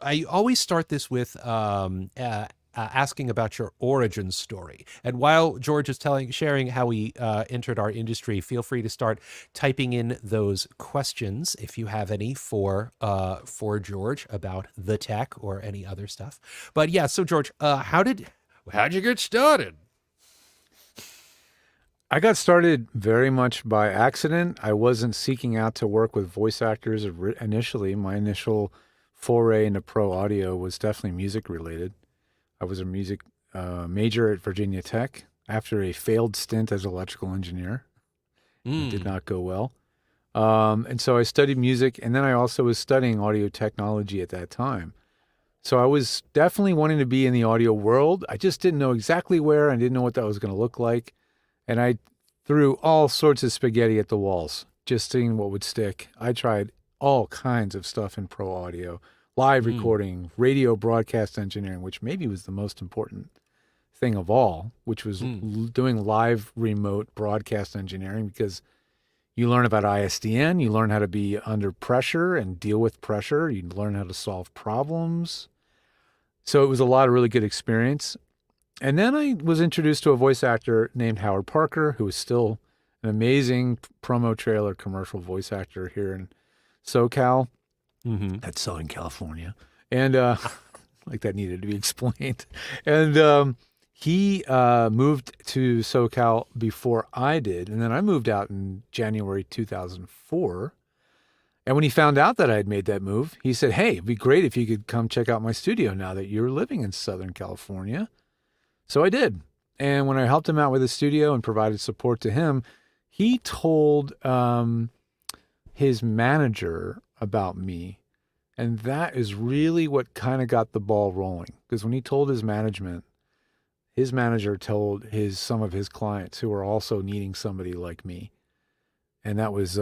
I always start this with asking about your origin story. And while George is sharing how he entered our industry, feel free to start typing in those questions if you have any for George about the tech or any other stuff. But yeah, so George, how'd you get started? I got started very much by accident. I wasn't seeking out to work with voice actors initially. My initial foray into pro audio was definitely music related. I was a music major at Virginia Tech after a failed stint as an electrical engineer. It did Mm. not go well. And so I studied music, and then I also was studying audio technology at that time. So I was definitely wanting to be in the audio world. I just didn't know exactly where. I didn't know what that was going to look like. And I threw all sorts of spaghetti at the walls, just seeing what would stick. I tried all kinds of stuff in pro audio, live Mm. recording, radio broadcast engineering, which maybe was the most important thing of all, which was Mm. doing live remote broadcast engineering, because you learn about ISDN, you learn how to be under pressure and deal with pressure, you learn how to solve problems. So it was a lot of really good experience. And then I was introduced to a voice actor named Howard Parker, who is still an amazing promo trailer commercial voice actor here in SoCal, Mm-hmm. at Southern California. And like that needed to be explained. And he moved to SoCal before I did. And then I moved out in January 2004. And when he found out that I had made that move, he said, "Hey, it'd be great if you could come check out my studio now that you're living in Southern California." So I did. And when I helped him out with his studio and provided support to him, he told his manager about me. And that is really what kind of got the ball rolling. Because when he told his management, his manager told some of his clients who were also needing somebody like me. And that was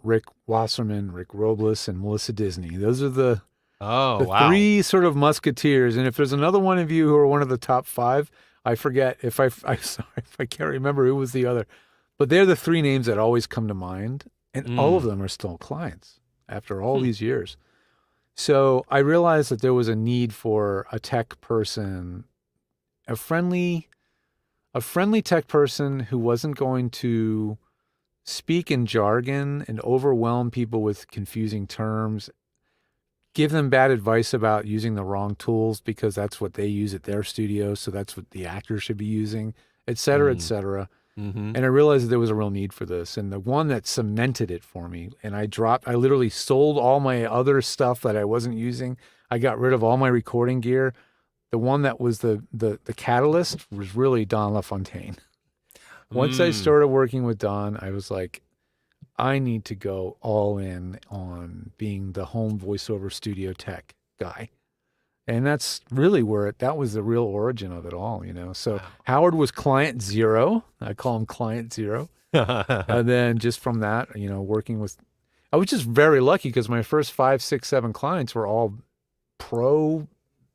Rick Wasserman, Rick Robles, and Melissa Disney. Those are Oh, the wow. three sort of musketeers. And if there's another one of you who are one of the top five, I forget if I'm sorry if I can't remember who was the other, but they're the three names that always come to mind, and all of Mm. them are still clients after all Hmm. these years. So I realized that there was a need for a tech person, a friendly, a friendly tech person who wasn't going to speak in jargon and overwhelm people with confusing terms, give them bad advice about using the wrong tools because that's what they use at their studio, so that's what the actor should be using, et cetera, et Mm. cetera. Mm-hmm. And I realized that there was a real need for this. And the one that cemented it for me, and I literally sold all my other stuff that I wasn't using. I got rid of all my recording gear. The one that was the catalyst was really Don LaFontaine. Once I Mm. started working with Don, I was like, I need to go all in on being the home voiceover studio tech guy. And that's really that was the real origin of it all, you know. So Howard was client zero. I call him client zero. Wow. And then just from that, I was just very lucky because my first 5, 6, 7 clients were all Like,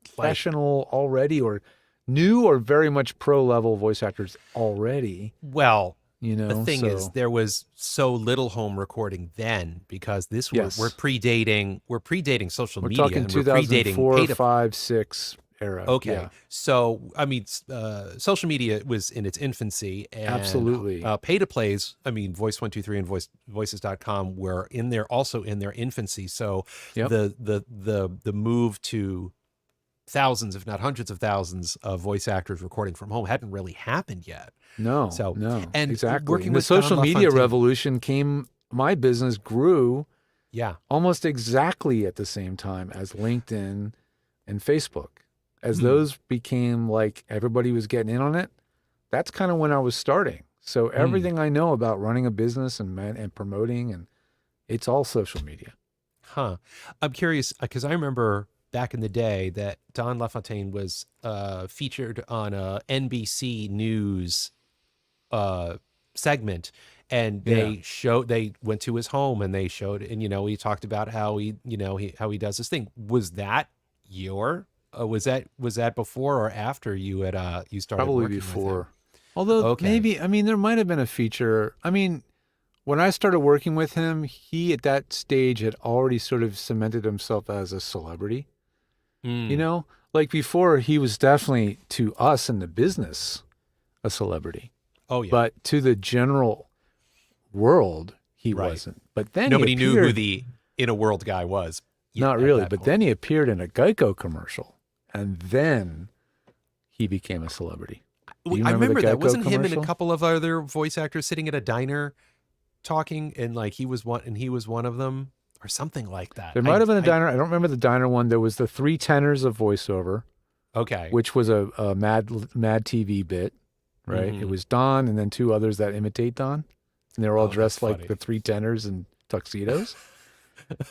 professional already, or new or very much pro level voice actors already, well, you the know. thing is, So there was so little home recording then because we're yes, predating social we're media talking and we're predating 2004, pay to. 5, 6 era. Okay, Yeah, so I mean, social media was in its infancy, and absolutely. pay to plays. I mean, Voice 123 and Voices.com were also in their infancy. So Yep. the move to thousands, if not hundreds of thousands, of voice actors recording from home hadn't really happened yet. No, So, no, and exactly. working And the with Don social media LaFontaine, revolution my business grew yeah. almost exactly at the same time as LinkedIn and Facebook. As Hmm. those became like everybody was getting in on it, that's kind of when I was starting. So Hmm. everything I know about running a business and promoting, and it's all social media. Huh. I'm curious because I remember back in the day that Don LaFontaine was featured on a NBC News uh, segment, and Yeah. they went to his home and they showed, and he talked about how how he does this thing. Was that your was that before or after you started Probably working with him? before. Although Okay. maybe, I mean, there might have been a feature. I mean, when I started working with him, he at that stage had already sort of cemented himself as a celebrity. You know, like before, he was definitely to us in the business a celebrity, Oh yeah. but to the general world, he Right. wasn't. But then Nobody he knew who appeared, the In a World guy was. not At really, that but point. then he appeared in a Geico commercial, and then he became a celebrity. Do you I remember the remember that. Geico Wasn't him and a commercial? couple of other voice actors sitting at a diner talking, and like he was one of them, or something like that. There might have been a diner. I don't remember the diner one. There was the three tenors of voiceover, Okay. which was a Mad TV bit, right? Mhm. It was Don and then two others that imitate Don, and they were all Oh, that's dressed like funny. the three tenors in tuxedos.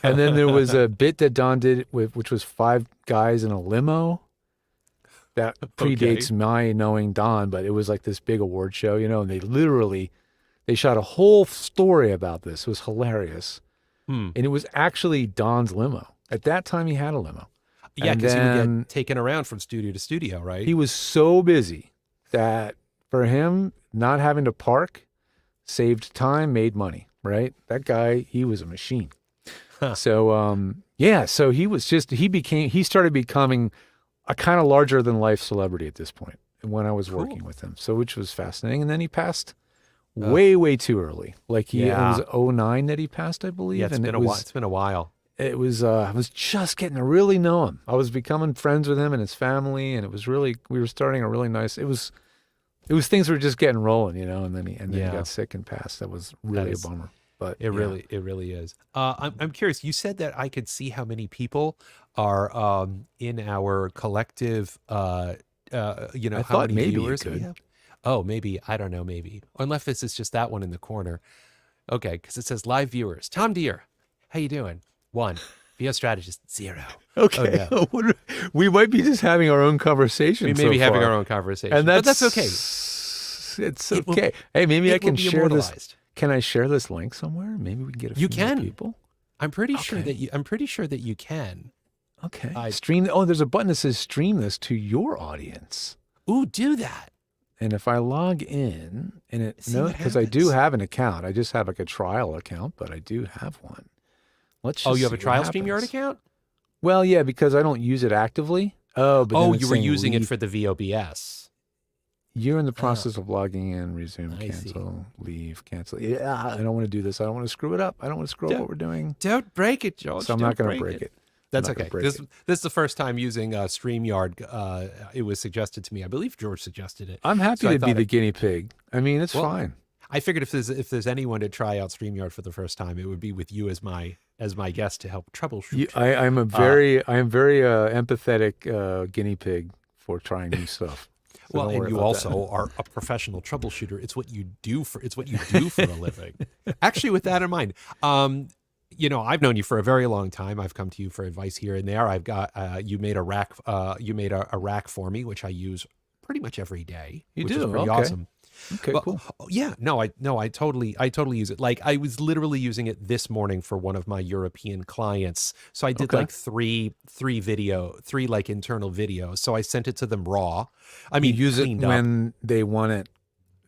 And then there was a bit that Don did which was five guys in a limo. That predates my knowing Don, but it was like this big award show, you know, and they shot a whole story about this. It was hilarious. Hmm. And it was actually Don's limo. At that time, he had a limo. Yeah, And because he would then get taken around from studio to studio, right? he was so busy that for him, not having to park saved time, made money, right? That guy, he was a machine. Huh. So, yeah, so he started becoming a kind of larger than life celebrity at this point when I was working with him. So, which was fascinating. And then he passed way too early. Like it was 2009 that he passed, I believe. Yeah, it's and been a while. It's been a while. It was, I was just getting to really know him. I was becoming friends with him and his family. And it was really, we were starting a really nice, it was things were just getting rolling, you know, and then he got sick and passed. That was really a bummer. But it really is. I'm curious. You said that I could see how many people are in our collective. You know, I how thought many maybe you viewers we could. have. Oh, maybe, I don't know. Maybe, unless this is just that one in the corner. Okay, because it says live viewers. Tom Deere, how you doing? 1. VO strategist 0. Okay. Oh, no. We might be just having our own conversation. We may be so having far. our own conversation, And but that's okay. It's okay. Hey, maybe I can share this. Immortalized. Can I share this link somewhere? Maybe we can get a You few more can. people. I'm pretty sure Okay. that you. I'm pretty sure that you can. Okay. Stream. Oh, there's a button that says stream this to your audience. Ooh, do that. And if I log in, and it See what because I do happens. have an account. I just have like a trial account, but I do have one. Let's. Just Oh, you have a see trial what StreamYard happens. account? Well, yeah, because I don't use it actively. Oh, but then it's you were saying using it leave. for the VOBS. You're in the process of logging in, resume, I see. cancel, leave, cancel. Yeah, I don't want to do this. I don't want to screw it up. I don't want to screw up what we're doing. Don't break it, George. So I'm not going to break it. That's I'm not okay. gonna break This is the first time using StreamYard. It was suggested to me. I believe George suggested it. I'm happy So I to be thought the guinea pig. I mean, it's fine. I figured if there's anyone to try out StreamYard for the first time, it would be with you as my guest to help troubleshoot. I am very empathetic guinea pig for trying new stuff. So Well, don't and worry you about also are a professional troubleshooter. It's what you do for a living. Actually, with that in mind, you know, I've known you for a very long time. I've come to you for advice here and there. I've got you made a rack. You made a rack for me, which I use pretty much every day. You which do? is pretty Okay. awesome. Okay, But, cool. yeah, I totally use it. Like I was literally using it this morning for one of my European clients. So I did Okay. like three like internal videos. So I sent it to them raw. I You mean, use it cleaned up. when they want it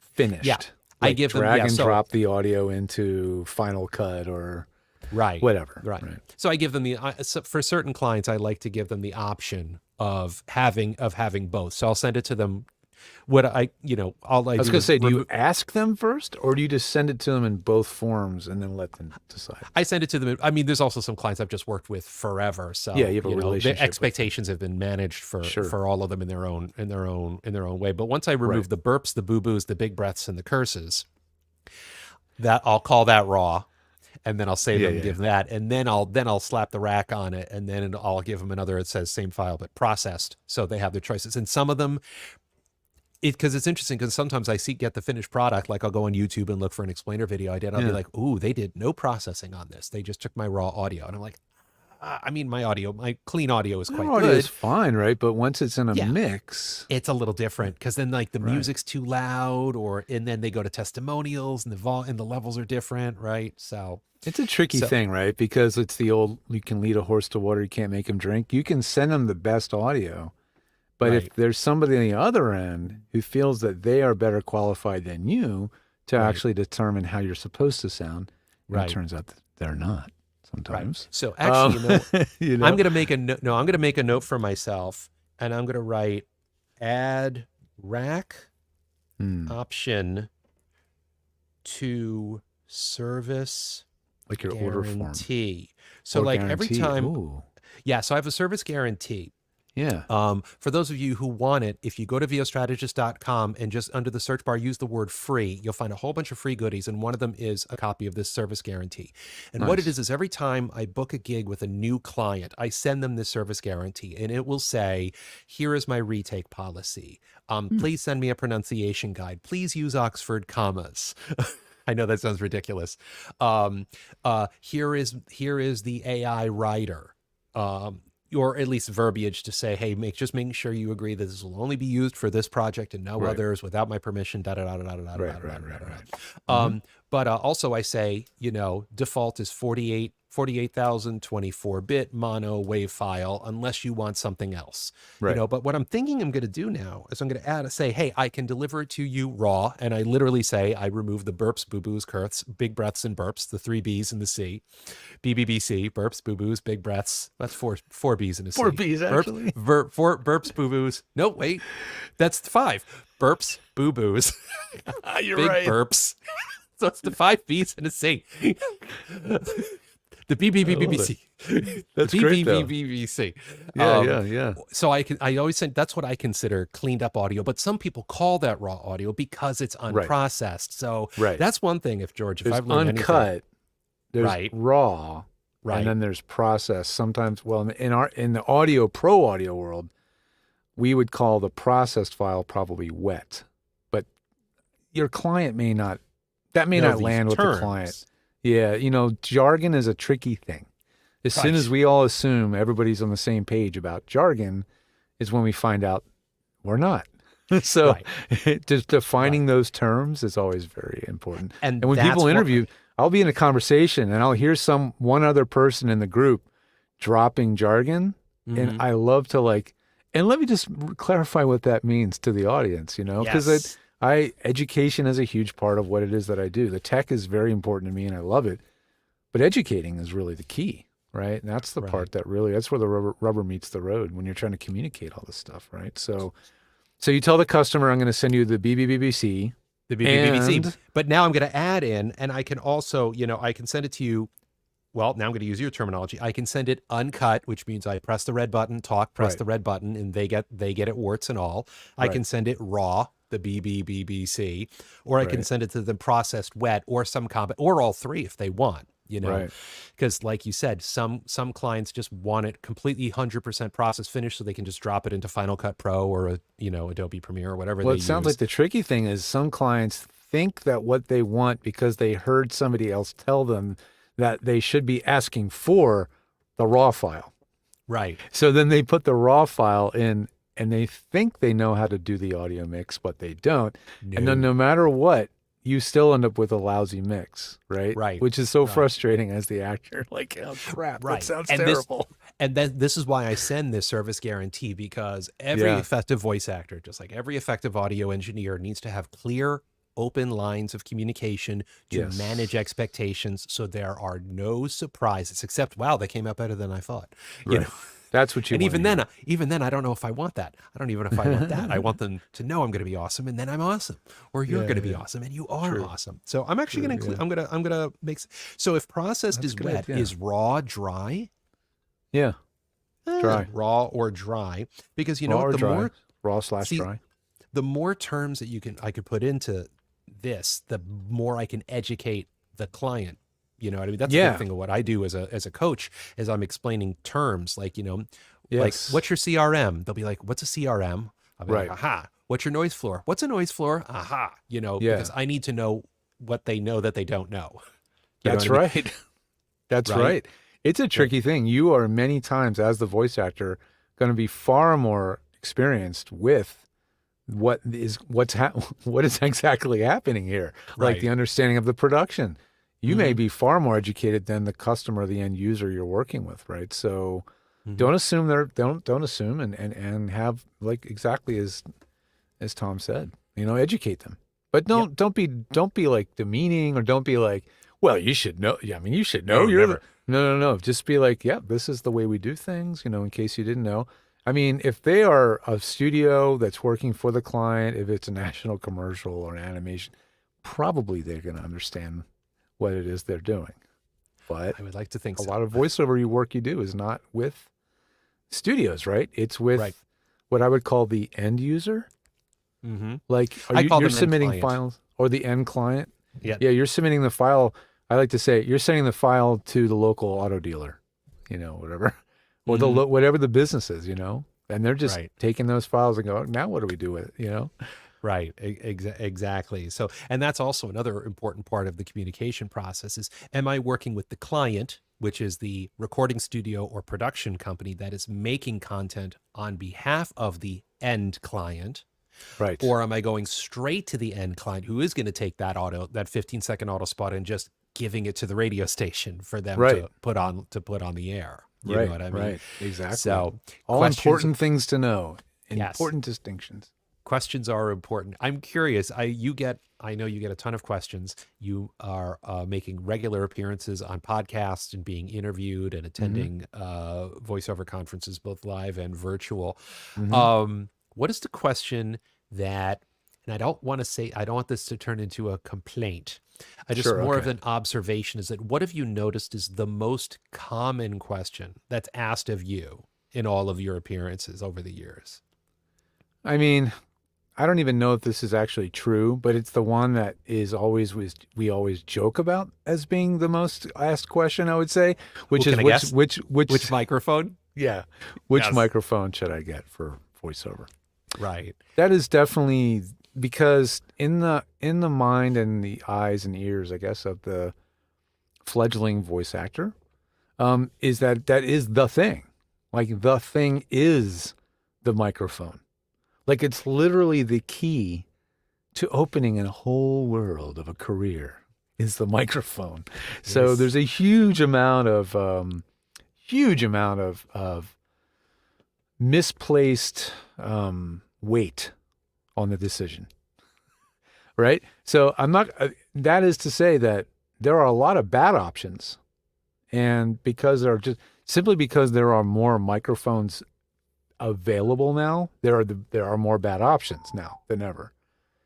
finished. Yeah. I Like give them- drag yeah, and so- drop the audio into Final Cut or Right. whatever. Right. So I give them so for certain clients, I like to give them the option of having both. So I'll send it to them. What I was I was going to say, do you ask them first, or do you just send it to them in both forms and then let them decide? I send it to them. I mean, there's also some clients I've just worked with forever. So Yeah, you have a relationship The with expectations have been managed for all of them in their own way. But once I remove Right. the burps, the boo boos, the big breaths, and the curses, that I'll call that raw. And then I'll save them and give them that. And then I'll slap the rack on it. And then I'll give them another, it says same file, but processed. So they have their choices. And some of them, because it's interesting, because sometimes I get the finished product, like I'll go on YouTube and look for an explainer video I did. I'll be like, ooh, they did no processing on this. They just took my raw audio. And I'm like, I mean, my clean audio is quite audio good. is fine, right? But once it's in a mix, It's a little different because then like the music's too loud, and then they go to testimonials and the levels are different, right? So it's a tricky thing, right? Because it's the old, you can lead a horse to water, you can't make him drink. You can send them the best audio, but if there's somebody on the other end who feels that they are better qualified than you to actually determine how you're supposed to sound, it turns out that they're not. sometimes. So actually, You know? I'm going to make a no. I'm going to make a note for myself, and I'm going to write add rack option to service Like your order form. guarantee. So Or like guarantee. every time, Ooh. yeah. So I have a service guarantee. Yeah. For those of you who want it, if you go to vostrategist.com and just under the search bar, use the word free, you'll find a whole bunch of free goodies. And one of them is a copy of this service guarantee. And what it is every time I book a gig with a new client, I send them this service guarantee and it will say, here is my retake policy. Please send me a pronunciation guide. Please use Oxford commas. I know that sounds ridiculous. Here is the AI writer. Or at least verbiage to say, hey, just making sure you agree that this will only be used for this project and no others without my permission, But also I say, default is 48,024-bit mono wave file unless you want something else. But what I'm thinking I'm going to do now is I'm going to say, hey, I can deliver it to you raw. And I literally say I remove the burps, boo-boos, curths, big breaths and burps, the 3 B's and the C. BBBC, burps, boo-boos, big breaths. That's four B's and a C. 4 B's, actually. Four burps, boo-boos. No, wait. That's 5. Burps, boo-boos. You're big right. burps. So it's the 5 B's and a C. The BBBBC. That's great, though. BBBBC. Yeah. So I always say that's what I consider cleaned up audio, but some people call that raw audio because it's unprocessed. So that's one thing. If I've learned uncut, anything, there's raw, and then there's processed. Sometimes, well, in the pro audio world, we would call the processed file probably wet, but your client may not. That may not land with the client. Yeah, jargon is a tricky thing. As soon as we all assume everybody's on the same page about jargon is when we find out we're not. So just defining those terms is always very important. And when people interview, I'll be in a conversation and I'll hear one other person in the group dropping jargon. And I love to and let me just clarify what that means to the audience, because education is a huge part of what it is that I do. The tech is very important to me and I love it, but educating is really the key, right? And that's the part that's where the rubber meets the road when you're trying to communicate all this stuff, right? So you tell the customer, I'm going to send you the BBBBC. The BBBBC. But now I'm going to add in, and I can also, I can send it to you. Well, now I'm going to use your terminology. I can send it uncut, which means I press the red button, press the red button, and they get it warts and all. I can send it raw, the BBBBC, or I can send it to them processed wet, or or all three if they want, because like you said, some clients just want it completely 100% process finished, so they can just drop it into Final Cut Pro or Adobe Premiere or whatever. Well, it sounds like the tricky thing is some clients think that what they want because they heard somebody else tell them that they should be asking for the raw file. Right. So then they put the raw file in and they think they know how to do the audio mix, but they don't. No. And then no matter what, you still end up with a lousy mix, right? Right. Which is so frustrating as the actor. Like, oh, crap, that sounds terrible. This is why I send this service guarantee, because every effective voice actor, just like every effective audio engineer, needs to have clear, open lines of communication to manage expectations, so there are no surprises except, wow, they came out better than I thought. That's what you want. And even then, I don't know if I want that. I don't even know if I want that. I want them to know I'm going to be awesome, and then I'm awesome, or you're going to be awesome, and you are awesome. So I'm actually going to I'm going to make. So if processed is wet, is raw dry? Yeah, dry, raw or dry, because raw/dry. The more terms that I could put into this, the more I can educate the client. You know what I mean? That's the big thing of what I do as a coach, is I'm explaining terms like, like, what's your CRM? They'll be like, what's a CRM? I'll be like, aha. What's your noise floor? What's a noise floor? Aha. Because I need to know what they know that they don't know. That's right. That's right. It's a tricky thing. You are many times, as the voice actor, going to be far more experienced with what is exactly happening here, like the understanding of the production. You may be far more educated than the customer, the end user you're working with, right? So don't assume don't assume and have, like, exactly as Tom said, educate them. But don't be like demeaning, or don't be like, Well, you should know. Yeah, I mean, you should know. No, never. No. Just be like, yeah, this is the way we do things, in case you didn't know. I mean, if they are a studio that's working for the client, if it's a national commercial or an animation, probably they're going to understand what it is they're doing. But I would like to think a so. lot of voiceover work you do is not with studios, right? It's with Right. what I would call the end user. Mm-hmm. Like, I call you're them end submitting client. files, or the end client. Yeah. Yeah, you're submitting the file. I like to say you're sending the file to the local auto dealer, whatever, or whatever the business is, and they're just Right. taking those files and go, now what do we do with it, Right. Exactly. So, and that's also another important part of the communication process is, am I working with the client, which is the recording studio or production company that is making content on behalf of the end client? Right. Or am I going straight to the end client who is going to take that 15-second auto spot and just giving it to the radio station for them Right. to put on the air? You Right. know what I mean? Right. Exactly. So all questions- important things to know. Yes. Important distinctions. Questions are important. I'm curious. I know you get a ton of questions. You are making regular appearances on podcasts and being interviewed and attending voiceover conferences, both live and virtual. What is the question that, and I don't want this to turn into a complaint. More of an observation is that what have you noticed is the most common question that's asked of you in all of your appearances over the years? I mean, I don't even know if this is actually true, but it's the one that we always joke about as being the most asked question, I would say, which Well, is can I guess? which Microphone? yeah, which Yes. microphone should I get for voiceover? Right. That is definitely because in the mind and the eyes and ears, I guess, of the fledgling voice actor, is that is the thing. Like, the thing is the microphone. Like, it's literally the key to opening a whole world of a career is the microphone. So Yes. there's a huge amount of misplaced weight on the decision, right? So that is to say that there are a lot of bad options, and because simply because there are more microphones available now, there are more bad options now than ever.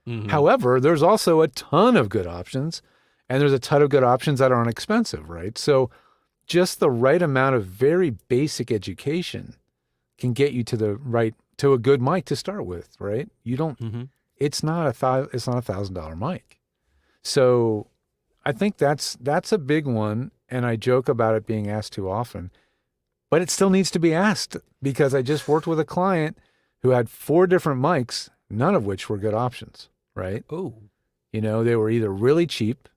Mhm. However, there's also a ton of good options, and there's a ton of good options that aren't expensive, right? So just the right amount of very basic education can get you to a good mic to start with, right? You don't. Mhm. It's not $1,000 mic. So I think that's a big one, and I joke about it being asked too often, but it still needs to be asked because I just worked with a client who had 4 different mics, none of which were good options, right? Oh. They were either really cheap,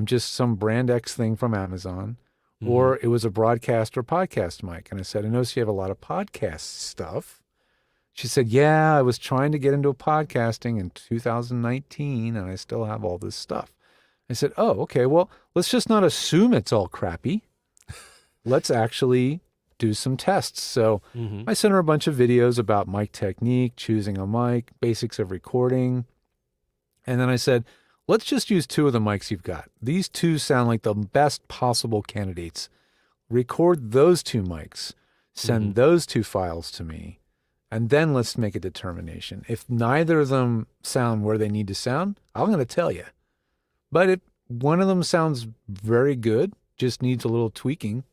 just some brand X thing from Amazon, or it was a broadcast or podcast mic. And I said, I noticed you have a lot of podcast stuff. She said, yeah, I was trying to get into podcasting in 2019, and I still have all this stuff. I said, oh, okay, well, let's just not assume it's all crappy. Let's actually do some tests. So I sent her a bunch of videos about mic technique, choosing a mic, basics of recording. And then I said, let's just use 2 of the mics you've got. These 2 sound like the best possible candidates. Record those 2 mics, send those 2 files to me, and then let's make a determination. If neither of them sound where they need to sound, I'm going to tell you. But if one of them sounds very good, just needs a little tweaking,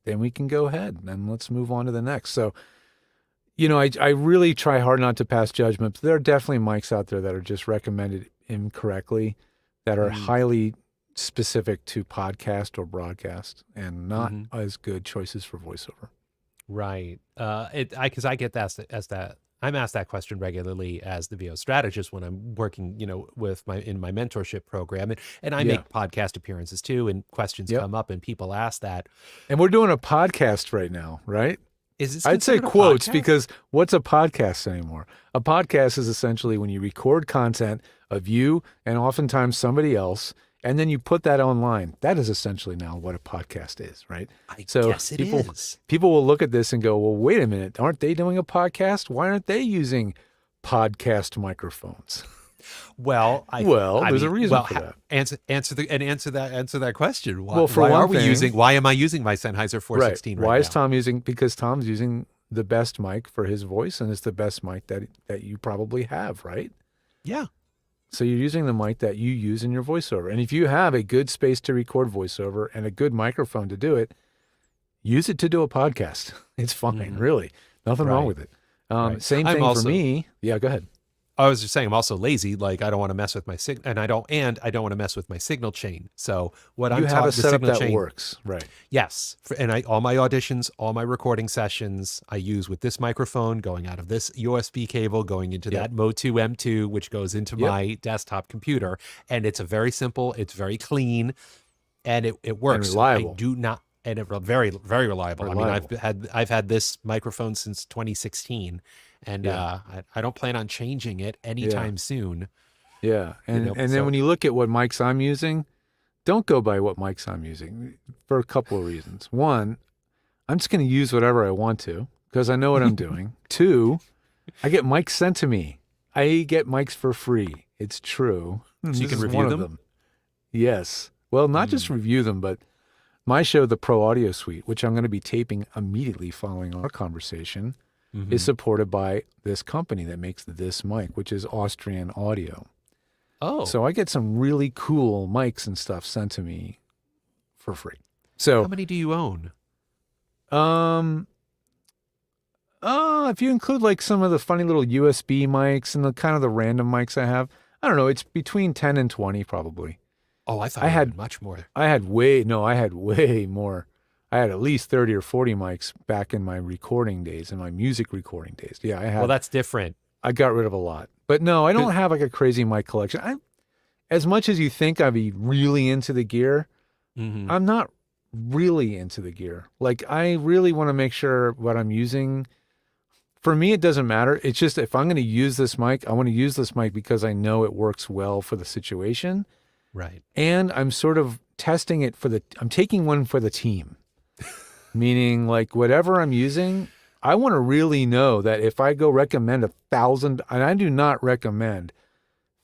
then we can go ahead and let's move on to the next. So, I really try hard not to pass judgment, but there are definitely mics out there that are just recommended incorrectly, that are highly specific to podcast or broadcast, and not as good choices for voiceover. Right. Because I get that I'm asked that question regularly as the VO strategist when I'm working, with in my mentorship program, and I make podcast appearances too, and questions come up, and people ask that. And we're doing a podcast right now, right? Is this I'd say considered a quotes podcast? because what's a podcast anymore? A podcast is essentially when you record content of you and oftentimes somebody else, and then you put that online. That is essentially now what a podcast is, right? I guess it is. People will look at this and go, well, wait a minute. Aren't they doing a podcast? Why aren't they using podcast microphones? Well, Well, I there's a mean, reason well, for that. answer that question. Well, for Why one are we thing, using? Why am I using my Sennheiser right. 416 right Why is now? Tom using? Because Tom's using the best mic for his voice, and it's the best mic that you probably have, right? Yeah. So you're using the mic that you use in your voiceover. And if you have a good space to record voiceover and a good microphone to do it, use it to do a podcast. It's fine, really. Nothing wrong Right. with it. Right. Same I'm thing for also. me. Yeah, go ahead. I was just saying, I'm also lazy. Like I don't want to mess with my and I don't want to mess with my signal chain. So what You I'm have a taught, the setup signal that chain. works, right? Yes, and all my auditions, all my recording sessions, I use with this microphone going out of this USB cable, going into Yep. that Mo2 M2, which goes into Yep. my desktop computer, and it's a very simple, it's very clean, and it works. reliable. I do not, and it very very reliable. I mean, Reliable. I've had this microphone since 2016, and Yeah. I don't plan on changing it anytime soon. Yeah. And know, and then so- when you look at what mics I'm using, don't go by what mics I'm using for a couple of reasons. One, I'm just going to use whatever I want to because I know what I'm doing. Two, I get mics sent to me. I get mics for free. It's true. So you This can is review one of them? Yes. Well, not just review them, but my show, The Pro Audio Suite, which I'm going to be taping immediately following our conversation, is supported by this company that makes this mic, which is Austrian Audio. Oh, So I get some really cool mics and stuff sent to me for free. So, how many do you own? if you include like some of the funny little USB mics and the kind of the random mics I have, I don't know, it's between 10 and 20 probably. Oh, I thought I you had- had much more. I had way more. I had at least 30 or 40 mics back in my recording days, in my music recording days. Yeah, I had. Well, that's different. I got rid of a lot. But no, I don't have like a crazy mic collection. As much as you think I'd be really into the gear, Mhm. I'm not really into the gear. Like I really want to make sure what I'm using. For me, it doesn't matter. It's just if I'm going to use this mic, I want to use this mic because I know it works well for the situation. Right. And I'm sort of testing it I'm taking one for the team. Meaning like whatever I'm using, I want to really know that if I go recommend and I do not recommend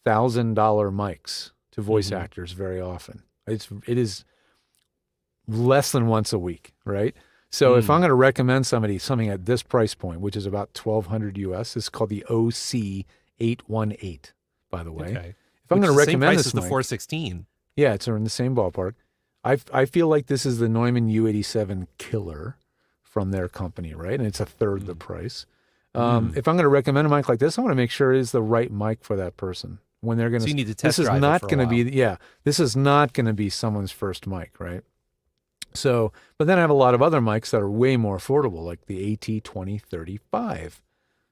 $1,000 mics to voice actors very often. It is less than once a week, right? So if I'm going to recommend something at this price point, which is about $1,200 US, it's called the OC 818, by the way. Okay. If I'm going to recommend this this is the mic, 416. yeah, it's in the same ballpark. I feel like this is the Neumann U87 killer from their company, right? And it's a third the price. If I'm going to recommend a mic like this, I want to make sure it is the right mic for that person. When they're going So to, you need to test this is drive it not for a going to be, while. yeah, this is not going to be someone's first mic, right? So, but then I have a lot of other mics that are way more affordable, like the AT2035.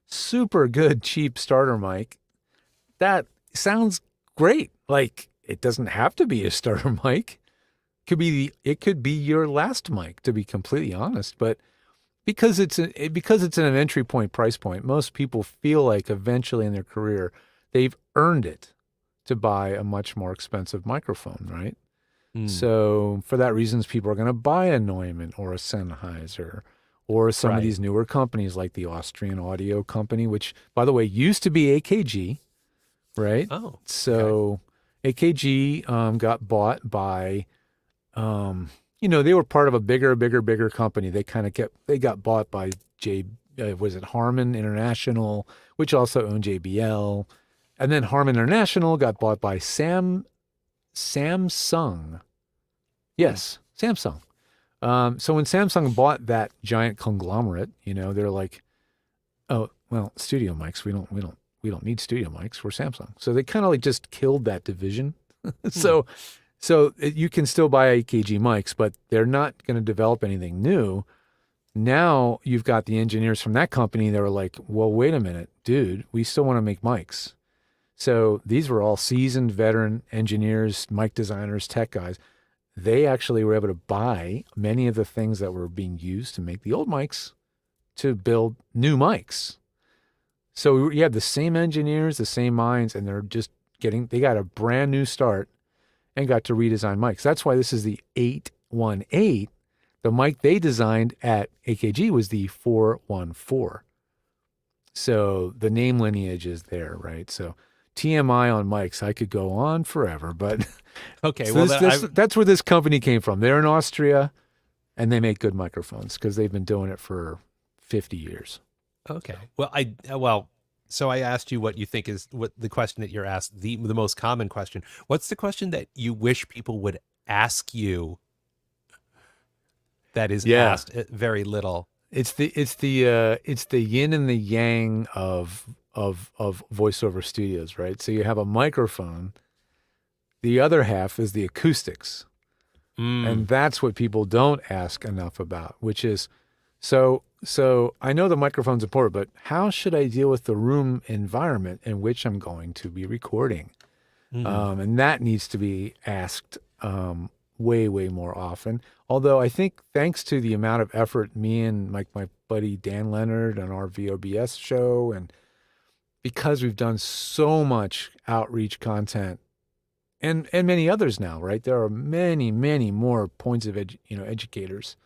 Super good, cheap starter mic. That sounds great. Like it doesn't have to be a starter mic. It could be your last mic, to be completely honest. But because it's an entry point price point, most people feel like eventually in their career they've earned it to buy a much more expensive microphone, right? So for that reasons, people are going to buy a Neumann or a Sennheiser or some of Right. these newer companies like the Austrian Audio Company, which, by the way, used to be AKG, right? Oh, So AKG got bought by, they were part of a bigger company. They got bought by was it Harman International, which also owned JBL. And then Harman International got bought by Samsung. Yes, Samsung. So when Samsung bought that giant conglomerate, they're like, oh, well, studio mics, we don't need studio mics. We're Samsung. So they kind of like just killed that division. So you can still buy AKG mics, but they're not going to develop anything new. Now you've got the engineers from that company that were like, well, wait a minute, dude, we still want to make mics. So these were all seasoned veteran engineers, mic designers, tech guys. They actually were able to buy many of the things that were being used to make the old mics to build new mics. So you have the same engineers, the same minds, and they got a brand new start and got to redesign mics. That's why this is the 818. The mic they designed at AKG was the 414. So the name lineage is there, right? So TMI on mics. I could go on forever, but Okay, so well, that's where this company came from. They're in Austria, and they make good microphones because they've been doing it for 50 years. okay. Well, so I asked you what you think is what the question that you're asked, the most common question. What's the question that you wish people would ask you that is asked very little? It's the yin and the yang of voiceover studios, right? So you have a microphone. The other half is the acoustics. And that's what people don't ask enough about, which is, so I know the microphone's important, but how should I deal with the room environment in which I'm going to be recording? And that needs to be asked way, way more often. Although I think thanks to the amount of effort me and my buddy Dan Lenard on our VOBS show, and because we've done so much outreach content, and many others now, right? There are many, many more points of educators.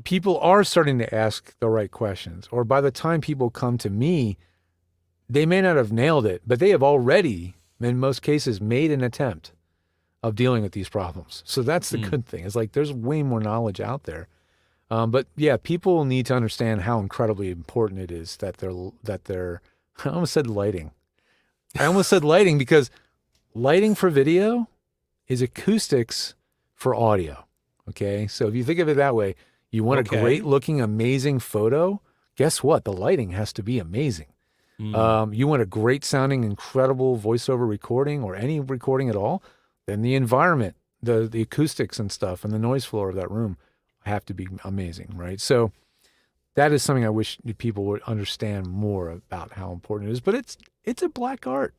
People are starting to ask the right questions, or by the time people come to me, they may not have nailed it, but they have already, in most cases, made an attempt of dealing with these problems. So that's the good thing. It's like there's way more knowledge out there. But yeah, people need to understand how incredibly important it is that they're I almost said lighting. I almost said lighting because lighting for video is acoustics for audio. Okay. So if you think of it that way, you want a great looking, amazing photo. Guess what? The lighting has to be amazing. You want a great sounding, incredible voiceover recording or any recording at all, then the environment, the acoustics and stuff and the noise floor of that room have to be amazing, right? So that is something I wish people would understand more about how important it is. But it's a black art.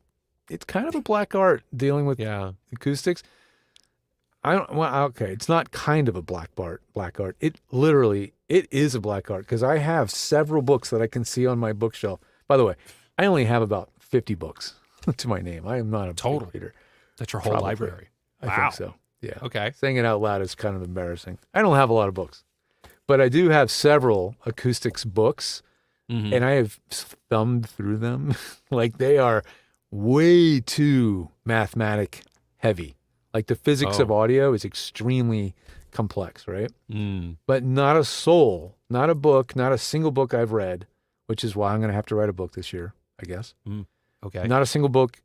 It's kind of a black art dealing with acoustics. It's not kind of a black art. It is a black art because I have several books that I can see on my bookshelf. By the way, I only have about 50 books to my name. I am not a big reader. That's your whole library. I think so. Yeah. Okay. Saying it out loud is kind of embarrassing. I don't have a lot of books, but I do have several acoustics books, and I have thumbed through them. Like they are way too mathematic heavy. Like the physics of audio is extremely complex, right? But not a soul, not a book, not a single book I've read, which is why I'm going to have to write a book this year, I guess. Okay. Not a single book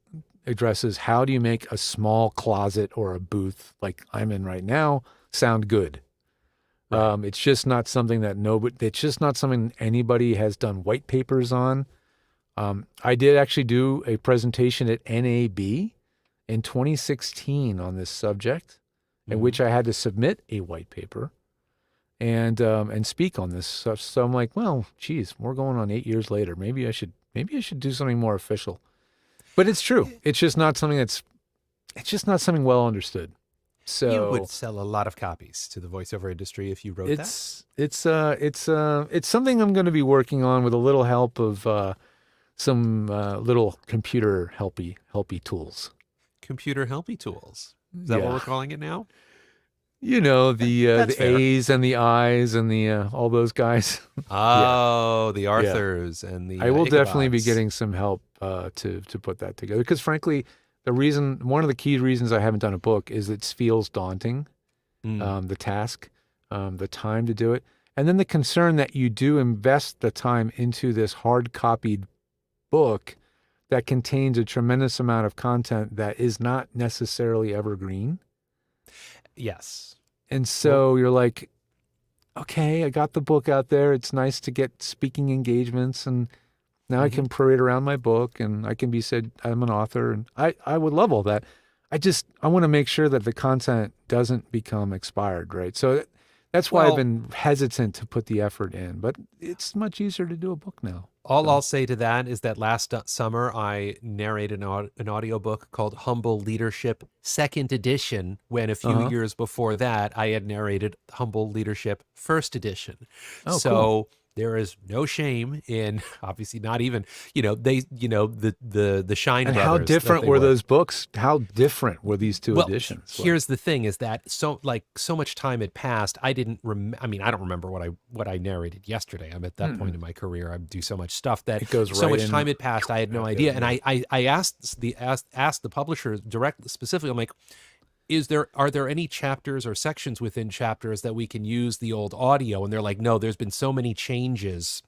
addresses how do you make a small closet or a booth like I'm in right now sound good. Right. It's just not something it's just not something anybody has done white papers on. I did actually do a presentation at NAB in 2016 on this subject, in which I had to submit a white paper and speak on this stuff. So I'm like, well, geez, we're going on 8 years later. Maybe I should do something more official. But it's true. It's just not something well understood. So you would sell a lot of copies to the voiceover industry if you wrote that. It's something I'm going to be working on with a little help of some little computer helpy tools. Computer helpy tools. Is that what we're calling it now? You know, the A's and the I's and the all those guys. Oh, the Arthurs and the I will definitely be Ichabods. getting some help to put that together because frankly, one of the key reasons I haven't done a book is it feels daunting, the task, the time to do it, and then the concern that you do invest the time into this hard copied book that contains a tremendous amount of content that is not necessarily evergreen. Yes. And so you're like, okay, I got the book out there. It's nice to get speaking engagements, and now I can parade around my book, and I can be said I'm an author, and I would love all that. I want to make sure that the content doesn't become expired, right? So that's why I've been hesitant to put the effort in, but it's much easier to do a book now. All I'll say to that is that last summer I narrated an audiobook called Humble Leadership Second Edition, when a few years before that I had narrated Humble Leadership First Edition. Oh, so cool. There is no shame in, obviously not even, the Shine And brothers. how that different they were those books? How different were these two Well, editions? here's the thing: is that so much time had passed. I didn't. I mean, I don't remember what I narrated yesterday. I'm at that point in my career. I do so much stuff that It goes so right much in time had passed. I had no out there, idea. And yeah. I asked the publisher directly, specifically. I'm like, are there any chapters or sections within chapters that we can use the old audio? And they're like, no. There's been so many changes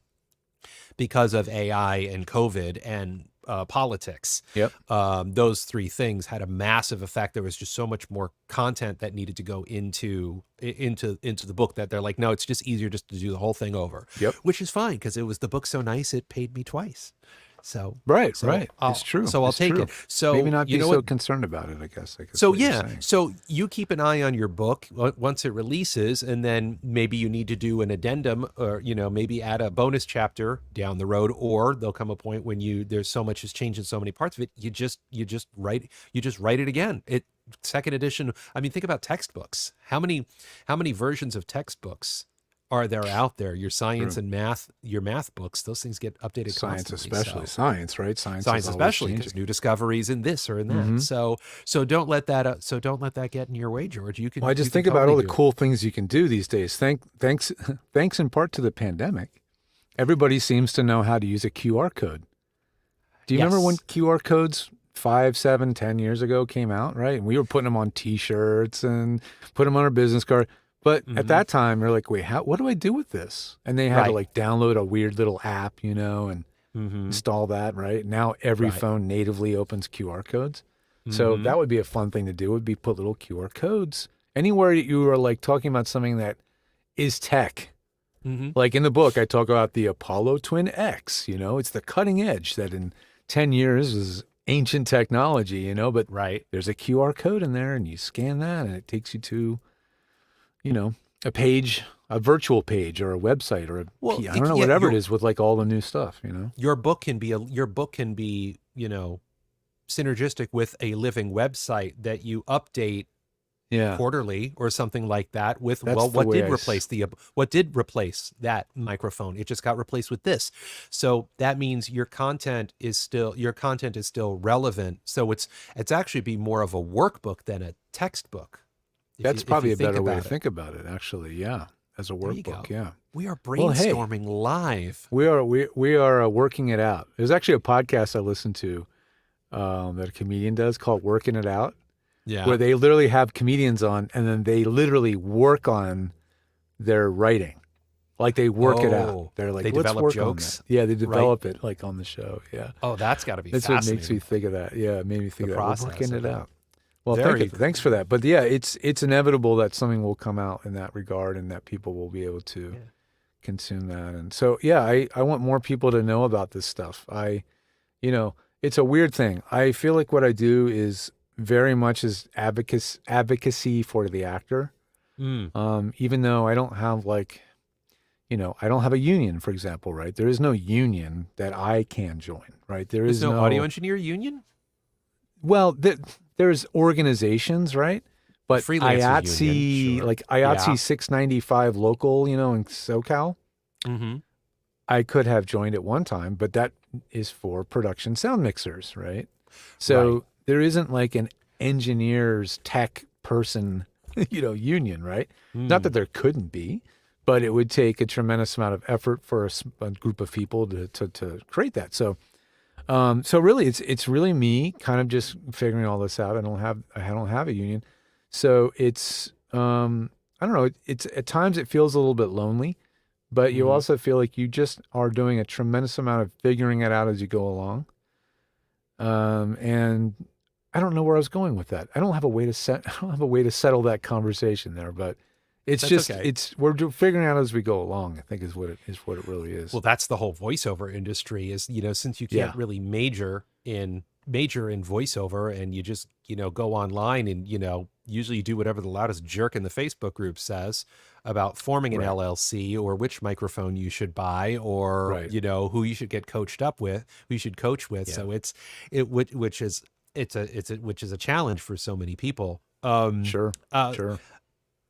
because of AI and COVID and politics. Yep. Those three things had a massive effect. There was just so much more content that needed to go into the book that they're like, no, it's just easier just to do the whole thing over. Yep. Which is fine because it was the book so nice it paid me twice. So Right. It's true. So I'll It's take true. it. So maybe not you be know so what? concerned about it, I guess. So what you're yeah, saying. so you keep an eye on your book once it releases, and then maybe you need to do an addendum, or maybe add a bonus chapter down the road, or there'll come a point when there's so much has changed in so many parts of it, you just write it again. Second edition. I mean, think about textbooks. How many versions of textbooks are there out there? Your science and math, your math books, those things get updated Science, constantly. especially science, right? Science is Especially always because new discoveries in this or in that. Mhm. So don't let that get in your way, George. You can. Well, I just you can think about all totally the do it. cool things you can do these days. Thanks in part to the pandemic. Everybody seems to know how to use a QR code. Do you remember when Yes. QR codes 5, 7, 10 years ago came out, right? And we were putting them on T-shirts and put them on our business card. But at that time, you're like, wait, what do I do with this? And they had to Right. like download a weird little app, and install that, right? Now every Right. phone natively opens QR codes. So that would be a fun thing to do, would be put little QR codes anywhere that you are like talking about something that is tech. Like in the book, I talk about the Apollo Twin X, it's the cutting edge that in 10 years is ancient technology, but Right. there's a QR code in there and you scan that and it takes you to, a page, a virtual page or a website or Well, I don't know, whatever it is with like all the new stuff, Your book can be synergistic with a living website that you update Yeah. quarterly or something like that with That's the what way did replace that microphone? It just got replaced with this. So that means your content is still relevant. So it's actually be more of a workbook than a textbook. That's probably a better way to about it. think about it, actually. Yeah. As a There you workbook. go. Yeah. We are Well, hey. brainstorming live. We are working it out. There's actually a podcast I listened to that a comedian does called Working It Out, Yeah. where they literally have comedians on and then they literally work on their writing. Like they work it out. Oh, They're like, they let's develop work jokes? on that. Yeah, they develop it like on the show. Yeah. Oh, that's got to be That's what fascinating. makes me think of that. Yeah, it made me think The of that. We're process working of it it. out. Well, Very thanks for that. But yeah, it's inevitable that something will come out in that regard and that people will be able to consume that. And so, yeah, I want more people to know about this stuff. It's a weird thing. I feel like what I do is very much is advocacy for the actor. Even though I don't have I don't have a union, for example, right? There is no union that I can join, right? There's no audio engineer union? Well, there's organizations, right? But Freelancers IATSE, union, sure. like IATSE Yeah. 695 local, in SoCal, Mm-hmm. I could have joined at one time, but that is for production sound mixers, right? So Right. there isn't like an engineers tech person, union, right? Not that there couldn't be, but it would take a tremendous amount of effort for a group of people to create that. So really, it's really me kind of just figuring all this out. I don't have a union, so it's I don't know. It's at times it feels a little bit lonely, but you also feel like you just are doing a tremendous amount of figuring it out as you go along. And I don't know where I was going with that. I don't have a way to settle that conversation there, but it's That's just okay. we're figuring out as we go along. I think is what it really is. Well, that's the whole voiceover industry is, since you can't really major in voiceover and you just, go online and, usually you do whatever the loudest jerk in the Facebook group says about forming an LLC or which microphone you should buy or, who you should get coached up with, who you should coach with. So which is a challenge for so many people. Sure.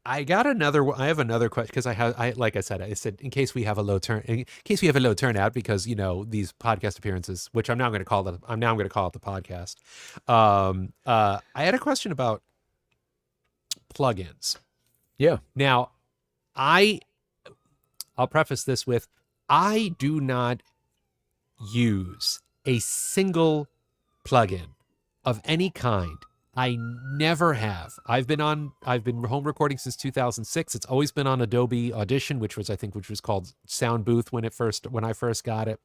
I got another. I have another question because like I said, in case we have a low turnout, because these podcast appearances, which I'm now going to call it. I'm now going to call it the podcast. I had a question about plugins. Yeah. Now, I'll preface this with, I do not use a single plugin of any kind. I never have. I've been home recording since 2006. It's always been on Adobe Audition, which was called Sound Booth when I first got it.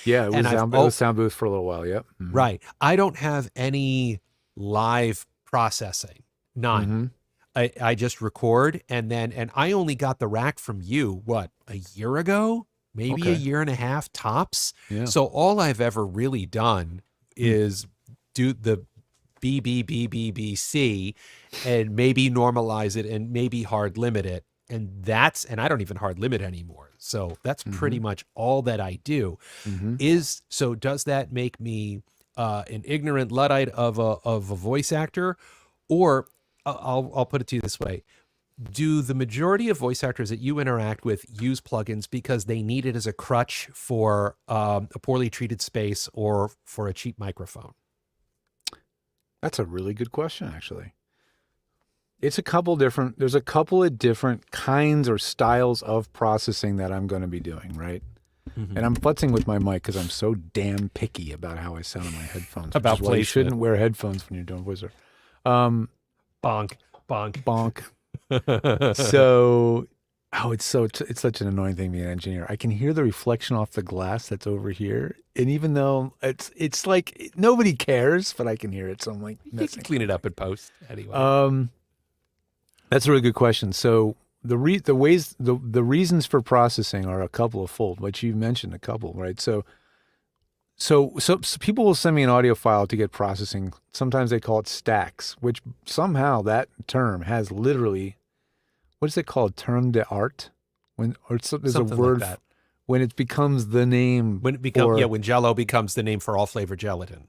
Yeah, it was Sound Booth for a little while. Yep. Mm-hmm. Right. I don't have any live processing. None. Mm-hmm. I just record, and I only got the rack from you, a year ago? Maybe a year and a half tops. Yeah. So all I've ever really done is do the BBBBBC and maybe normalize it and maybe hard limit it. And I don't even hard limit anymore. So that's pretty much all that I do. So does that make me an ignorant Luddite of a voice actor? Or I'll put it to you this way. Do the majority of voice actors that you interact with use plugins because they need it as a crutch for a poorly treated space or for a cheap microphone? That's a really good question, actually. There's a couple of different kinds or styles of processing that I'm going to be doing, right? Mm-hmm. And I'm futzing with my mic because I'm so damn picky about how I sound in my headphones. About placement. You shouldn't wear headphones when you're doing voiceover. Bonk. So, it's such an annoying thing being an engineer. I can hear the reflection off the glass that's over here, and even though it's like nobody cares, but I can hear it. So I'm like, you can clean it up in post anyway. That's a really good question. So the reasons for processing are a couple of fold, which you mentioned a couple, right? So people will send me an audio file to get processing. Sometimes they call it stacks, which somehow that term has literally, what is it called? Term d'art? There's something a word like that. When it becomes the name. When Jell-O becomes the name for all flavored gelatin.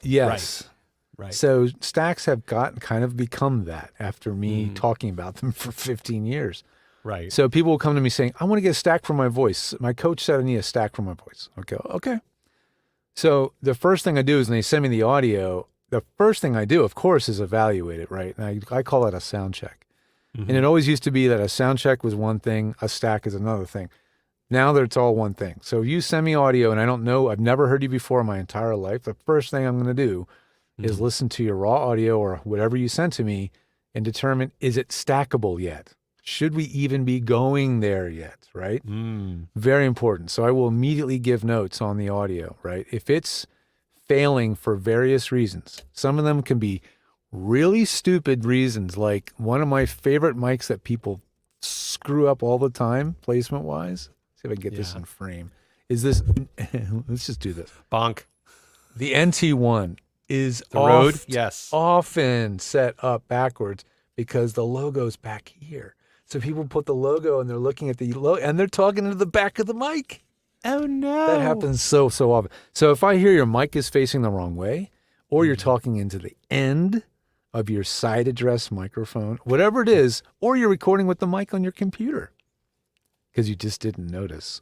Yes. Right. So stacks have kind of become that after me talking about them for 15 years. Right. So people will come to me saying, I want to get a stack for my voice. My coach said I need a stack for my voice. Okay. So the first thing I do is when they send me the audio, the first thing I do, of course, is evaluate it, right? And I call it a sound check. Mm-hmm. And it always used to be that a sound check was one thing, a stack is another thing. Now that it's all one thing. So you send me audio and I don't know, I've never heard you before in my entire life. The first thing I'm going to do is listen to your raw audio or whatever you sent to me and determine, is it stackable yet? Should we even be going there yet, right? Very important. So I will immediately give notes on the audio, right? If it's failing for various reasons, some of them can be really stupid reasons, like one of my favorite mics that people screw up all the time, placement-wise. See if I can get this in frame. Is this, let's just do this. Bonk. The NT1 is often set up backwards because the logo's back here. So people put the logo and they're looking at the logo and they're talking into the back of the mic. Oh no. That happens so often. So if I hear your mic is facing the wrong way or you're talking into the end of your side address microphone, whatever it is, or you're recording with the mic on your computer because you just didn't notice,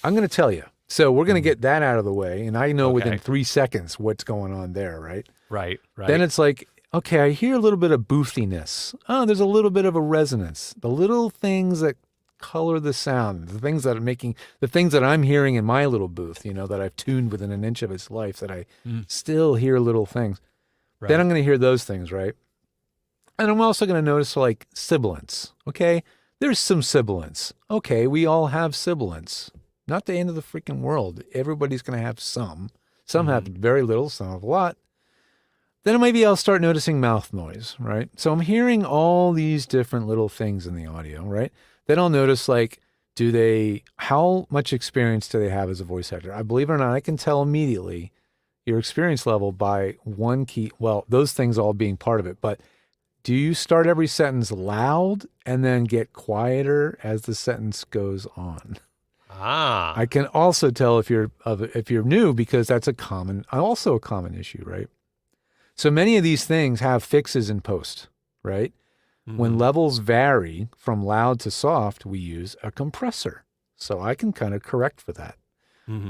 I'm going to tell you. So we're going to get that out of the way. And I know within 3 seconds what's going on there, right? Right. Then it's like, okay, I hear a little bit of boothiness. Oh, there's a little bit of a resonance. The little things that color the sound, the things that I'm hearing in my little booth, that I've tuned within an inch of its life, that I still hear little things. Right. Then I'm going to hear those things, right? And I'm also going to notice like sibilance. Okay, there's some sibilance. Okay, we all have sibilance. Not the end of the freaking world. Everybody's going to have some. Some have very little, some have a lot. Then maybe I'll start noticing mouth noise, right? So I'm hearing all these different little things in the audio, right? Then I'll notice like, how much experience do they have as a voice actor? I believe it or not, I can tell immediately your experience level by one key. Well, those things all being part of it, but do you start every sentence loud and then get quieter as the sentence goes on? I can also tell if you're new because that's also a common issue, right? So many of these things have fixes in post, right? When levels vary from loud to soft, we use a compressor. So I can kind of correct for that.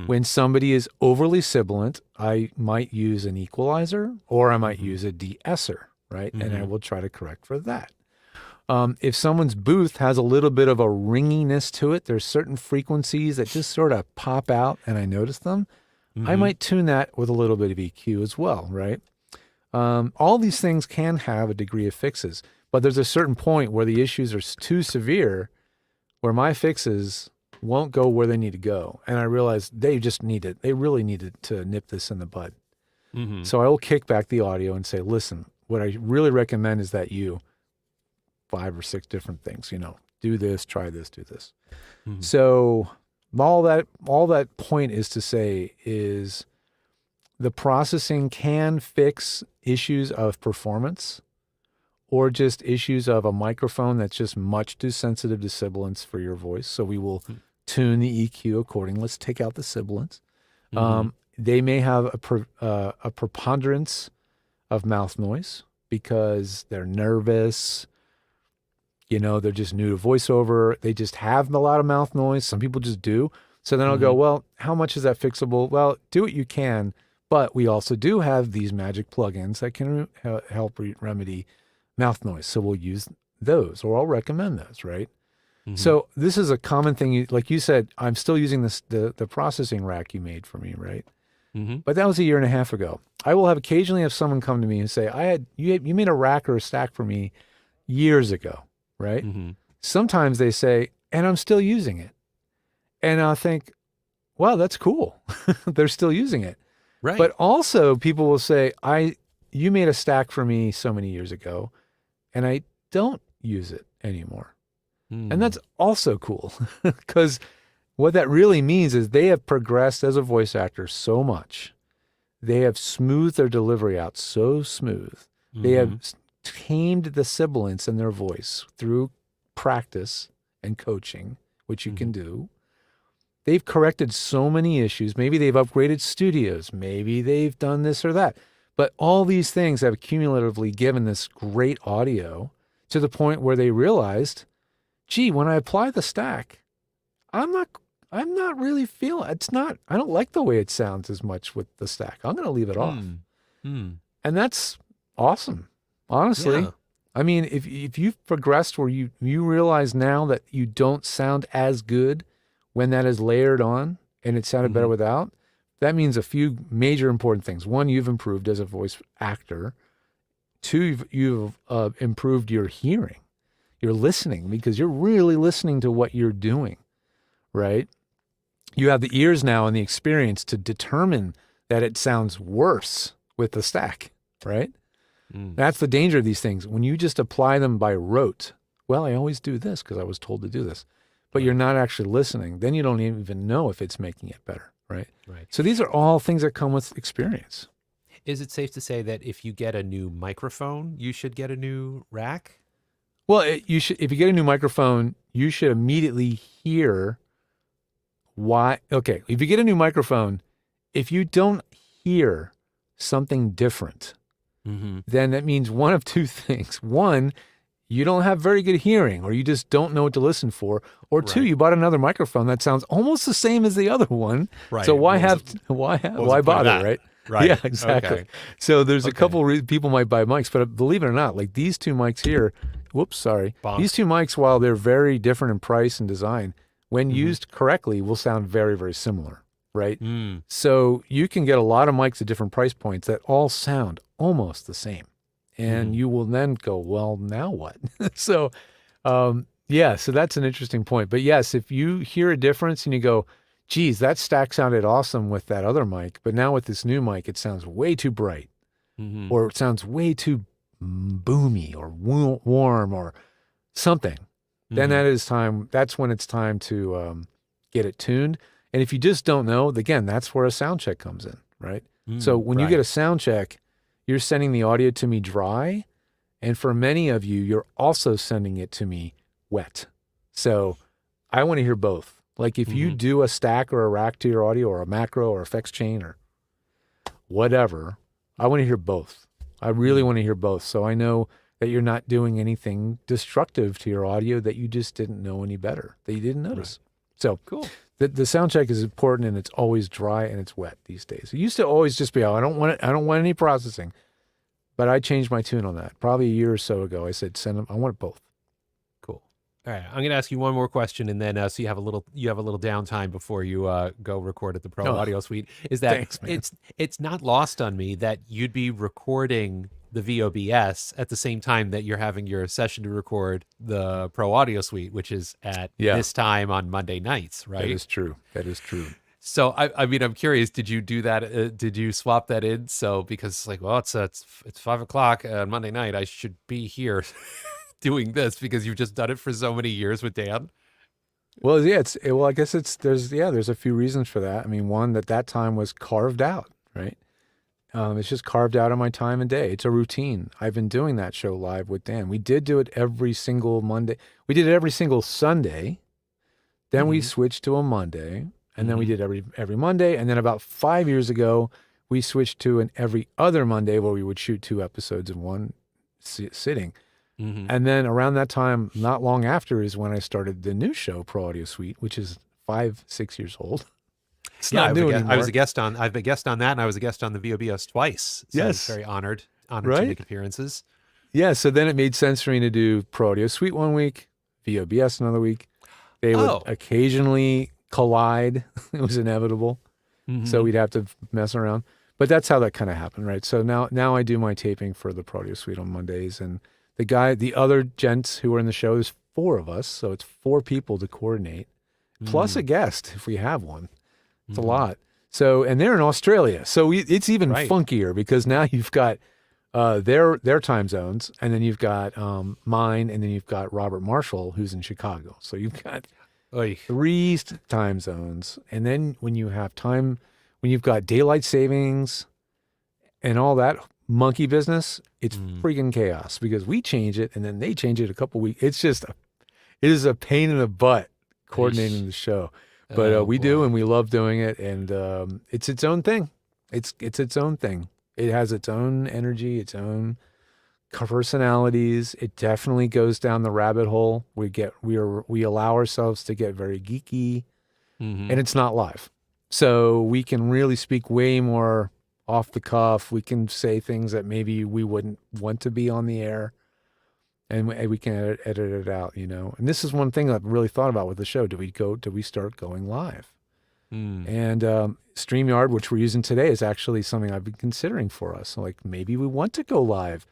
When somebody is overly sibilant, I might use an equalizer or I might use a de-esser, right? And I will try to correct for that. If someone's booth has a little bit of a ringiness to it, there's certain frequencies that just sort of pop out and I notice them, I might tune that with a little bit of EQ as well, right? All these things can have a degree of fixes, but there's a certain point where the issues are too severe where my fixes won't go where they need to go. And I realized they really needed to nip this in the bud. So I will kick back the audio and say, listen, what I really recommend is that you 5 or 6 different things, do this, try this, do this. So all that point is to say is the processing can fix issues of performance or just issues of a microphone that's just much too sensitive to sibilance for your voice. So we will tune the EQ accordingly. Let's take out the sibilance. They may have a preponderance of mouth noise because they're nervous. They're just new to voiceover. They just have a lot of mouth noise. Some people just do. So then I'll go, well, how much is that fixable? Well, do what you can, but we also do have these magic plugins that can help remedy mouth noise. So we'll use those, or I'll recommend those, right? So this is a common thing. Like you said, I'm still using the processing rack you made for me, right? But that was a year and a half ago. I will occasionally have someone come to me and say, you made a rack or a stack for me years ago, right? Sometimes they say, and I'm still using it. And I'll think, wow, that's cool. They're still using it. Right. But also people will say, you made a stack for me so many years ago, and I don't use it anymore. And that's also cool because what that really means is they have progressed as a voice actor so much. They have smoothed their delivery out so smooth. They have tamed the sibilance in their voice through practice and coaching, which you can do. They've corrected so many issues. Maybe they've upgraded studios. Maybe they've done this or that. But all these things have cumulatively given this great audio to the point where they realized, gee, when I apply the stack, I'm not really feeling I don't like the way it sounds as much with the stack. I'm going to leave it off. And that's awesome. Honestly. I mean, if you've progressed where you realize now that you don't sound as good when that is layered on and it sounded better without, that means a few major important things. One, you've improved as a voice actor. 2, you've improved your hearing. You're listening because you're really listening to what you're doing, right? You have the ears now and the experience to determine that it sounds worse with the stack, right? That's the danger of these things. When you just apply them by rote, well, I always do this because I was told to do this, but you're not actually listening. Then you don't even know if it's making it better, right? Right. So these are all things that come with experience. Is it safe to say that if you get a new microphone, you should get a new rack? Well, you should. If you get a new microphone, you should immediately hear why. Okay, if you get a new microphone, if you don't hear something different, then that means one of 2 things. One, you don't have very good hearing, or you just don't know what to listen for. Or 2, you bought another microphone that sounds almost the same as the other one. Right. So why bother, right? Right. Yeah, exactly. Okay. So there's a couple people might buy mics, but believe it or not, like these 2 mics here, Bonk. These 2 mics, while they're very different in price and design, when used correctly, will sound very, very similar, right? So you can get a lot of mics at different price points that all sound almost the same. And you will then go, well, now what? So that's an interesting point. But yes, if you hear a difference and you go, geez, that stack sounded awesome with that other mic, but now with this new mic, it sounds way too bright, or it sounds way too boomy or warm or something, then that's when it's time to get it tuned. And if you just don't know, again, that's where a sound check comes in, right? So when you get a sound check, you're sending the audio to me dry. And for many of you, you're also sending it to me wet. So I want to hear both. Like if you do a stack or a rack to your audio, or a macro or effects chain or whatever, I want to hear both. I really want to hear both. So I know that you're not doing anything destructive to your audio that you just didn't know any better, that you didn't notice. So Cool. the sound check is important, and it's always dry and it's wet these days. It used to always just be, oh, I don't want any processing. But I changed my tune on that. Probably a year or so ago, I said, send them, I want it both. Cool. All right, I'm going to ask you one more question, and then so you have a little downtime before you go record at the Pro Audio Suite. Is that thanks, man. it's not lost on me that you'd be recording the VOBS at the same time that you're having your session to record the Pro Audio Suite, which is at this time on Monday nights, right? That is true. That is true. So I mean, I'm curious. Did you do that? Did you swap that in? So because it's like, well, it's 5:00 on Monday night. I should be here doing this because you've just done it for so many years with Dan. Well, yeah, I guess there's a few reasons for that. I mean, one, that time was carved out, right? It's just carved out of my time and day. It's a routine. I've been doing that show live with Dan. We did do it every single Monday. We did it every single Sunday. Then we switched to a Monday, and then we did every Monday. And then about 5 years ago, we switched to an every other Monday where we would shoot 2 episodes in one sitting. And then around that time, not long after, is when I started the new show, Pro Audio Suite, which is 5-6 years old. It's not new anymore. I was a guest on. I've been a guest on that, and I was a guest on the VOBS twice. So yes, I was very honored right? to make appearances. Yeah, so then it made sense for me to do Pro Audio Suite one week, VOBS another week. They would occasionally collide. It was inevitable. So we'd have to mess around. But that's how that kind of happened, right? So now I do my taping for the Pro Audio Suite on Mondays, and the other gents who are in the show, there's 4 of us, so it's 4 people to coordinate, plus a guest if we have one. It's a lot. So, and they're in Australia, so it's even funkier because now you've got their time zones, and then you've got mine, and then you've got Robert Marshall, who's in Chicago. So you've got 3 time zones, and then when you've got daylight savings and all that monkey business, it's freaking chaos because we change it and then they change it a couple weeks. It is a pain in the butt coordinating the show, but we do, and we love doing it, and it's its own thing. It's its own thing. It has its own energy, its own personalities. It definitely goes down the rabbit hole. We allow ourselves to get very geeky, and it's not live, so we can really speak way more off the cuff. We can say things that maybe we wouldn't want to be on the air, and we can edit it out, And this is one thing I've really thought about with the show. Do we start going live? And StreamYard, which we're using today, is actually something I've been considering for us. Like, maybe we want to go live,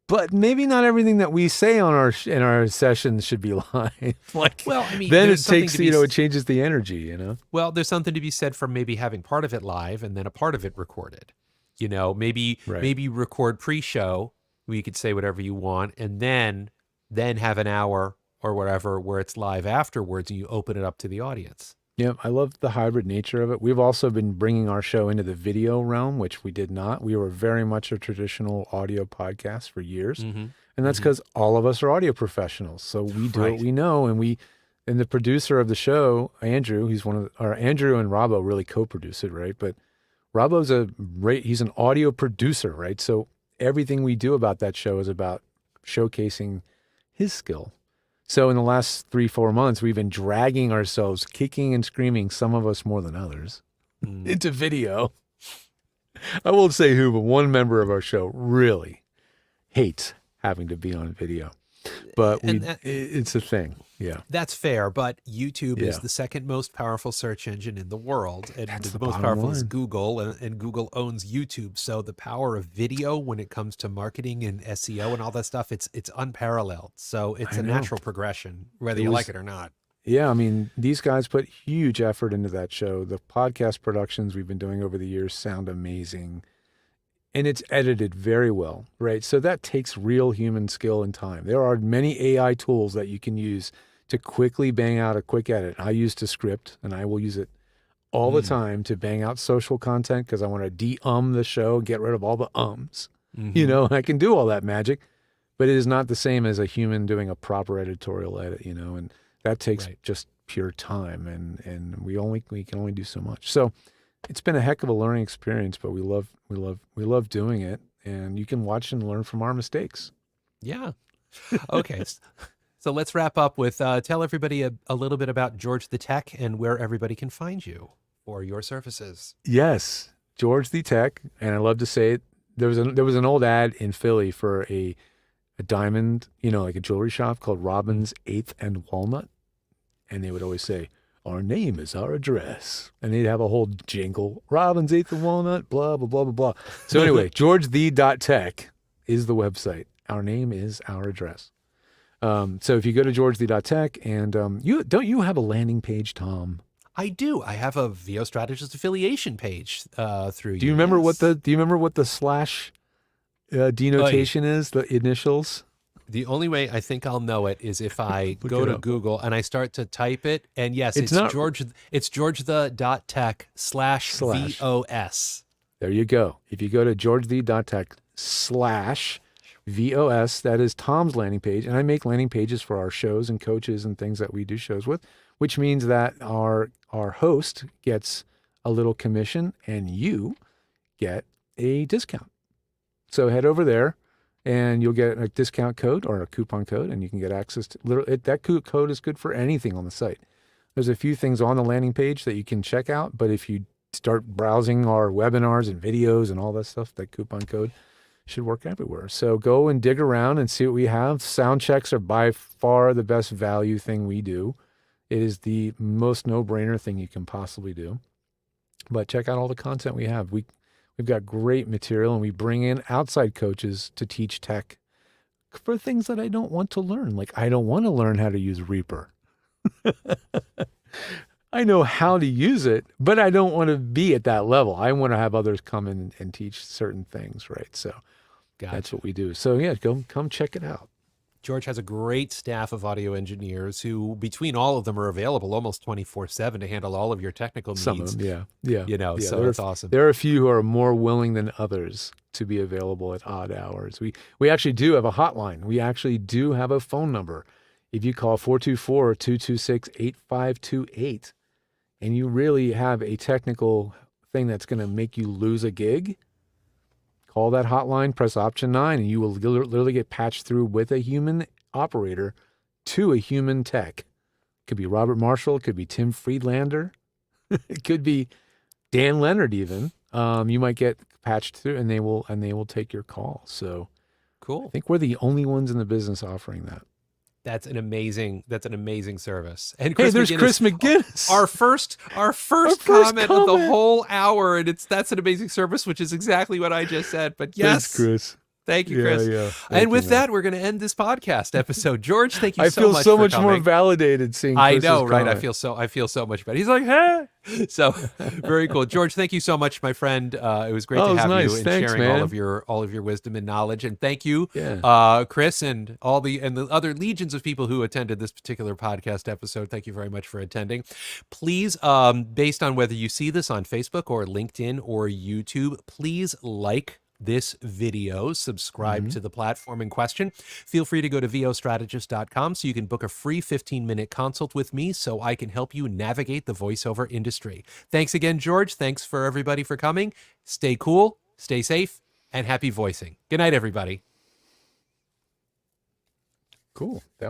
but maybe not everything that we say in our sessions should be live. Well, I mean, then it takes, it changes the energy, Well, there's something to be said for maybe having part of it live and then a part of it recorded. Maybe record pre-show. We could say whatever you want, and then have an hour or whatever where it's live afterwards, and you open it up to the audience. Yeah, I love the hybrid nature of it. We've also been bringing our show into the video realm, which we did not. We were very much a traditional audio podcast for years. And that's because all of us are audio professionals. So we do what we know. And the producer of the show, Andrew, Andrew and Robbo really co-produce it, right? But Robbo's he's an audio producer, right? So everything we do about that show is about showcasing his skill. So in the last 3-4 months, we've been dragging ourselves, kicking and screaming, some of us more than others, into video. I won't say who, but one member of our show really hates having to be on video. But it's a thing. Yeah. That's fair, but YouTube is the second most powerful search engine in the world. And the most powerful is Google, and Google owns YouTube. So the power of video when it comes to marketing and SEO and all that stuff, it's unparalleled. So it's a natural progression, whether you like it or not. Yeah, I mean, these guys put huge effort into that show. The podcast productions we've been doing over the years sound amazing. And it's edited very well, right? So that takes real human skill and time. There are many AI tools that you can use to quickly bang out a quick edit. I use Descript, and I will use it all the time to bang out social content because I want to the show and get rid of all the ums. I can do all that magic, but it is not the same as a human doing a proper editorial edit, and that takes just pure time, and we can only do so much. So it's been a heck of a learning experience, but we love doing it, and you can watch and learn from our mistakes. Yeah. Okay. So let's wrap up with tell everybody a little bit about George the Tech and where everybody can find you for your services. Yes, George the Tech, and I love to say it. There was an old ad in Philly for a diamond, like a jewelry shop called Robin's 8th and Walnut, and they would always say, "Our name is our address," and they'd have a whole jingle, "Robin's 8th and Walnut," blah blah blah blah blah. So anyway, GeorgeThe.tech is the website. Our name is our address. So if you go to GeorgeThe.tech, and you have a landing page, Tom? I do. I have a VO Strategist affiliation page through. Do you remember what the slash denotation is? The initials. The only way I think I'll know it is if I go to Google and I start to type it. And yes, it's George. It's GeorgeThe.tech/VOS. There you go. If you go to GeorgeThe.tech/VOS, that is Tom's landing page. And I make landing pages for our shows and coaches and things that we do shows with, which means that our host gets a little commission and you get a discount. So head over there and you'll get a discount code or a coupon code, and you can get access to that code is good for anything on the site. There's a few things on the landing page that you can check out, but if you start browsing our webinars and videos and all that stuff, that coupon code should work everywhere. So go and dig around and see what we have. Sound checks are by far the best value thing we do. It is the most no-brainer thing you can possibly do. But check out all the content we have. We've got great material, and we bring in outside coaches to teach tech for things that I don't want to learn. Like, I don't want to learn how to use Reaper. I know how to use it, but I don't want to be at that level. I want to have others come in and teach certain things, right? So that's what we do. So yeah, come check it out. George has a great staff of audio engineers who, between all of them, are available almost 24/7 to handle all of your technical needs. Some of them, yeah. So it's awesome. There are a few who are more willing than others to be available at odd hours. We actually do have a hotline. We actually do have a phone number. If you call 424-226-8528 and you really have a technical thing that's going to make you lose a gig, call that hotline, press option 9, and you will literally get patched through with a human operator to a human tech. Could be Robert Marshall, it could be Tim Friedlander, it could be Dan Lenard even. You might get patched through, and they will take your call. So cool. I think we're the only ones in the business offering that. That's an amazing service. And Chris McGinnis. Our first comment of the whole hour, and that's an amazing service, which is exactly what I just said. But yes, thanks, Chris. Thank you, Chris. Yeah. And with that, we're going to end this podcast episode. George, thank you so much. I feel so much coming. more validated seeing. Chris's I know, right? comment. I feel so much better. He's like, hey. So very cool, George. Thank you so much, my friend. It was great to have you and sharing all of your wisdom and knowledge. And thank you, Chris, and all the other legions of people who attended this particular podcast episode. Thank you very much for attending. Please, based on whether you see this on Facebook or LinkedIn or YouTube, please like this video, subscribe to the platform in question. Feel free to go to vostrategist.com so you can book a free 15-minute consult with me so I can help you navigate the voiceover industry. Thanks again, George. Thanks for everybody for coming. Stay cool, stay safe, and happy voicing. Good night, everybody. Cool. That was